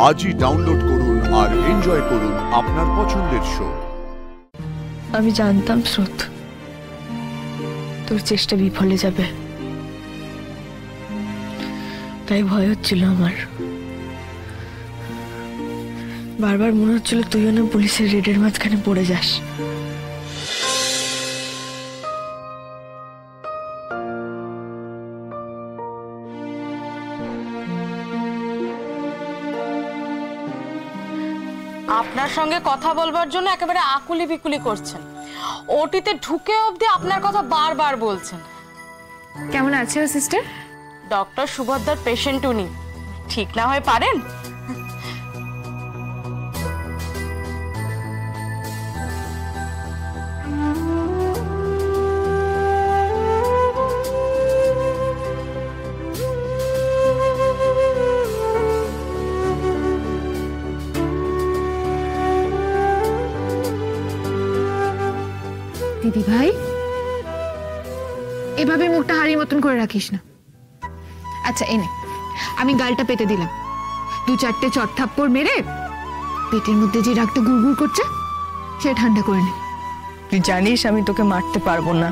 আজই ডাউনলোড করুন আর এনজয় করুন আপনার পছন্দের শো। আমি জানতাম স্রোত, তোর চেষ্টা বিফলে যাবে, তাই ভয় হচ্ছিল আমার। বারবার মনে হচ্ছিল তুইও না পুলিশের রেডের মাঝখানে পড়ে যাস। আপনার সঙ্গে কথা বলবার জন্য একেবারে আকুলি বিকুলি করছেন, ওটিতে ঢুকে অবধি আপনার কথা বারবার বলছেন। কেমন আছে ও সিস্টার? ডক্টর সুভদ্রার পেশেন্ট উনি, ঠিক না হয়ে পারেন? দিদি ভাই, এভাবে মুখটা হাড়ির মতন করে রাখিস না। আচ্ছা এনে, আমি গালটা পেতে দিলাম, 2-4টে চট থাপ্পড় মেরে পেটের মধ্যে যে রাগটা গুড়গুড় করছে সে ঠান্ডা করে নে। তুই জানিস আমি তোকে মারতে পারবো না,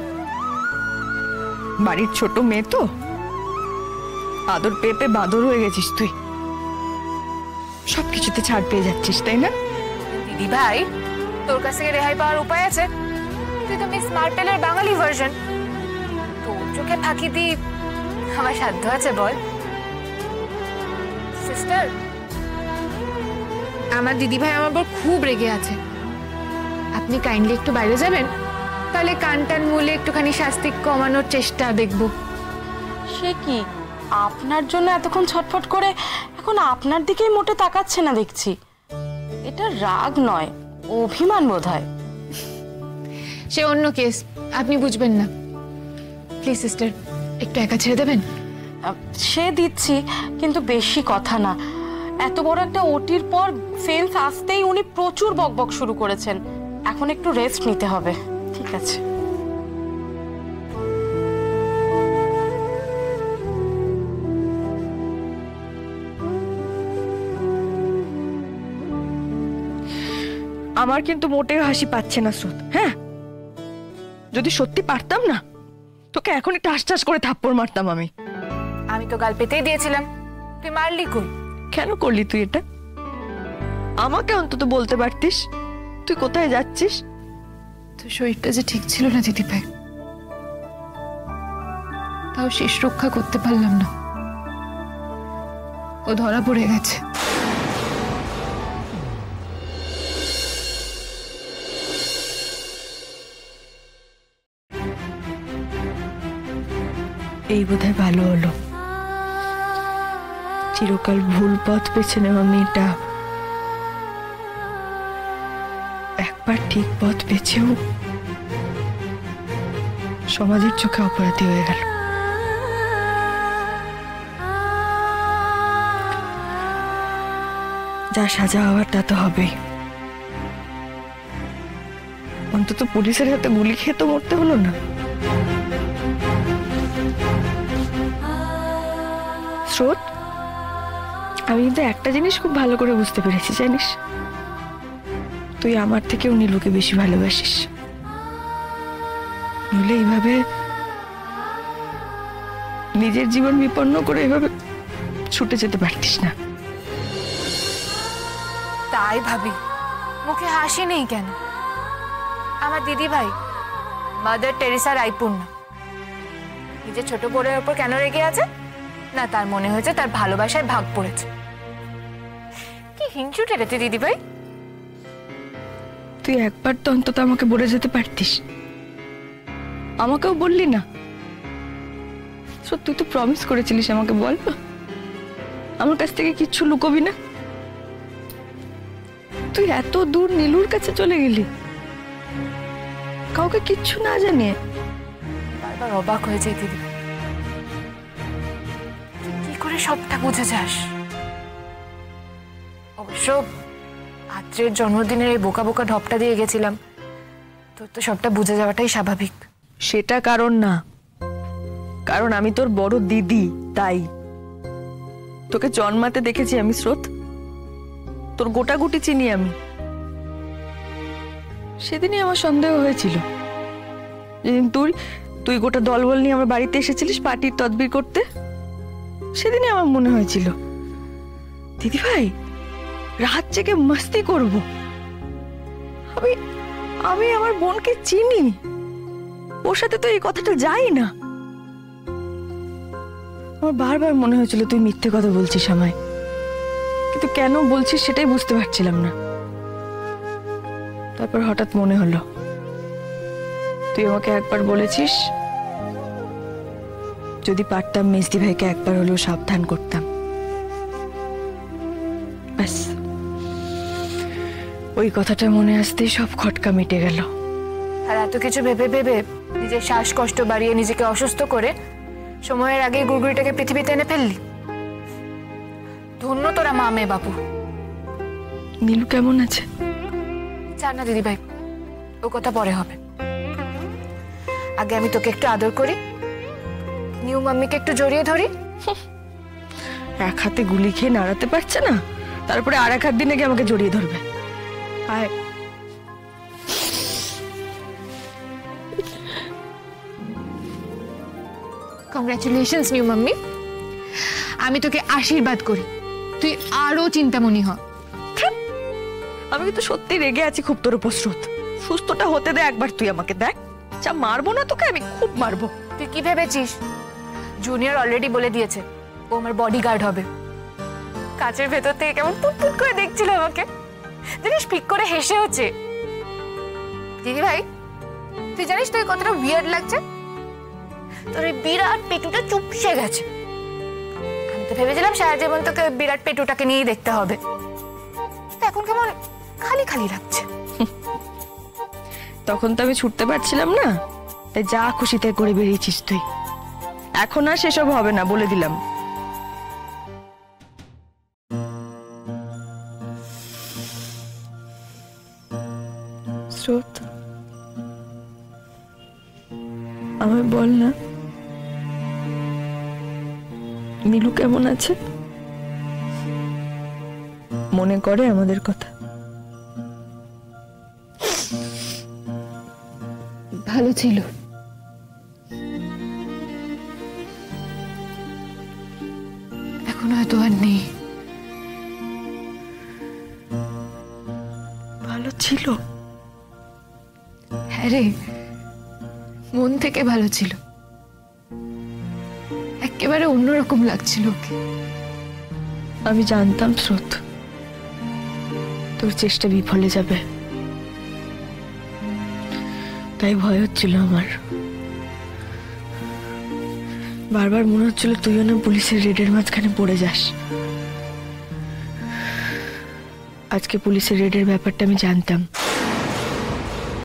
বাড়ির ছোট মেয়ে তো, আদর পেয়ে পেয়ে বাদর হয়ে গেছিস তুই, সবকিছুতে ছাড় পেয়ে যাচ্ছিস তাই না? দিদি ভাই, তোর কাছ থেকে রেহাই পাওয়ার উপায় আছে? তুই তো মিস মার্পেলের বাঙালি ভার্সন, তোর চোখে ফাঁকি দি আমার সাধ্য আছে বল? সিস্টার, আমার দিদি ভাই আমার উপর খুব রেগে আছে, আপনি কাইন্ডলি একটু বাইরে যাবেন, তাহলে কানটান মূলে একটুখানি শাস্তি কমানোর চেষ্টা দেখব। সে কি, আপনার জন্য এতক্ষণ ছটফট করে এখন আপনার দিকেই মোটে তাকাচ্ছে না দেখছি। এটা রাগ নয়, অভিমান বোধহয়। সে অন্য কেস, আপনি বুঝবেন না। প্লিজ সিস্টার, একটু একা ছেড়ে দেবেন? সে দিচ্ছি, কিন্তু বেশি কথা না। এত বড় একটা ওটির পর সেন্স আসতেই উনি প্রচুর বকবক শুরু করেছেন, এখন একটু রেস্ট নিতে হবে। ঠিক আছে। আমার কিন্তু মোটেও হাসি পাচ্ছে না স্রোত। হ্যাঁ, যদি সত্যি পারতাম না তোকে এখনই টাস টাস করে থাপ্পড় মারতাম। আমি তো গাল পেতেই দিয়েছিলাম, তুই মারলি কই? কেন করলি তুই এটা? আমাকে অন্তত বলতে পারতিস তুই কোথায় যাচ্ছিস। তোর শরীরটা যে ঠিক ছিল না দিদি ভাই, তাও শেষ রক্ষা করতে পারলাম না, ও ধরা পড়ে গেছে। এই বোধহয় ভালো হলো, চিরকাল ভুল পথ বেছে নেওয়া মেয়েটা একবার ঠিক পথ বেছেও সমাজের চোখে অপরাধী হয়ে গেল। যা সাজা হওয়ার তা তো হবেই, অন্তত পুলিশের হাতে গুলি খেয়ে তো মরতে হলো না। স্রোত, আমি কিন্তু একটা জিনিস খুব ভালো করে বুঝতে পেরেছি জানিস, তুই আমার থেকেও নীলুকে বেশি ভালোবাসিস। নইলে এইভাবে নিজের জীবন বিপন্ন করে এভাবে ছুটে যেতে পারতিস না। তাই ভাবি, মুখে হাসি নেই কেন? আমার দিদি ভাই মাদার টেরেসা রায়পূর্ণ, নিজের ছোট বোনের উপর কেন রেগে আছে? না, তার মনে হয়েছে তার ভালোবাসায় ভাগ পড়েছে। কি হিংসুটে রে তুই দিদি ভাই। তুই একবার তো অন্তত আমাকে বলে যেতে পারতিস, আমাকেও বললি না। তুই তো প্রমিস করেছিলিস আমাকে, বল আমার কাছ থেকে কিচ্ছু লুকোবি না। তুই এত দূর নীলুর কাছে চলে গেলি কাউকে কিচ্ছু না জানিয়ে। বারবার অবাক হয়ে যাই দিদি, কি করে সবটা বুঝে যাস? অবশ্য আত্রের জন্মদিনের এই বোকা বোকা ঢপটা দিয়ে গেছিলাম, তোর তো সবটা বুঝে যাওয়াটাই স্বাভাবিক। সেটা কারণ না, কারণ আমি তোর বড় দিদি, তাই তোকে জন্মাতে দেখেছি আমি স্রোত, তোর গোটাগুটি চিনি আমি। সেদিনই আমার সন্দেহ হয়েছিল, যেদিন তুই গোটা দলবল নিয়ে আমার বাড়িতে এসেছিলিস পার্টির তদবির করতে, সেদিনই আমার মনে হয়েছিল দিদি ভাই রাত জেগে মস্তি করব। আমি আমার বোনকে চিনি, ওর সাথে তো এই কথাটা যাই না। আমার বারবার মনে হয়েছিল তুই মিথ্যে কথা বলছিস আমায়, কিন্তু কেন বলছিস সেটাই বুঝতে পারছিলাম না। তারপর হঠাৎ মনে হলো তুই আমাকে একবার বলেছিস যদি পারতাম মেজদি ভাইকে একবার হলেও সাবধান করতাম। ব্যাস, ওই কথাটা মনে আসতেই সব খটকা মিটে গেল। আর এত কিছু ভেবে ভেবে নিজের শ্বাসকষ্ট বাড়িয়ে নিজেকে অসুস্থ করে সময়ের আগে গুড়গুড়িটাকে পৃথিবীতে এনে ফেললি। ধন্য তোরা মা মেয়ে বাপু। নীলু কেমন আছে? জান না দিদি ভাই, ও কথা পরে হবে। আগে আমি তোকে একটু আদর করি, নিউ মাম্মিকে একটু জড়িয়ে ধরি। এক হাতে গুলি খেয়ে নাড়াতে পারছে না, তারপরে আর এক হাত দিনে গিয়ে আমাকে জড়িয়ে ধরবে। আয়। Congratulations new mummy. আমি তোকে আশীর্বাদ করি তুই আরো চিন্তামণি হ। আমি কিন্তু সত্যি রেগে আছি খুব তোর উপর স্রোত। সুস্থটা হতে দে একবার, তুই আমাকে দেখ। যা মারবো না তোকে, আমি খুব মারবো। তুই কি ভেবেছিস? জুনিয়র অলরেডি বলে দিয়েছে ও আমার বডিগার্ড হবে। কাচের ভেতর থেকে কেমন পুটপুট করে দেখছিল আমাকে, জানিস পিক করে হেসে হচ্ছে। দিদি ভাই তুই জানিস তুই কতটা উইয়ার্ড লাগছে, তোর এই বিরাট পেটুটা চুপসে গেছে। আমি তো ভেবেছিলাম সারা জীবন তোকে বিরাট পেটুটাকে নিয়েই দেখতে হবে, এখন কেমন খালি খালি লাগছে। তখন তো আমি ছুটতে পারছিলাম না, তাই যা খুশি তাই করে বেরিয়েছিস তুই। এখন আর সেসব হবে না, বলে দিলাম। স্রোত, আমায় বল না নীলু কেমন আছে? মনে করে আমাদের কথা? ভালো ছিল, এখন হয়তো আর নেই। ভালো ছিল? হ্যাঁ রে, মন থেকে ভালো ছিল, একেবারে অন্যরকম লাগছিল ওকে। আমি জানতাম স্রোত তোর চেষ্টা বিফলে যাবে, তাই ভয় হচ্ছিল আমার। বারবার মনে হচ্ছিল তুইও না পুলিশের রেডের মাঝখানে পড়ে যাস। আজকে পুলিশের রেডের ব্যাপারটা আমি জানতাম,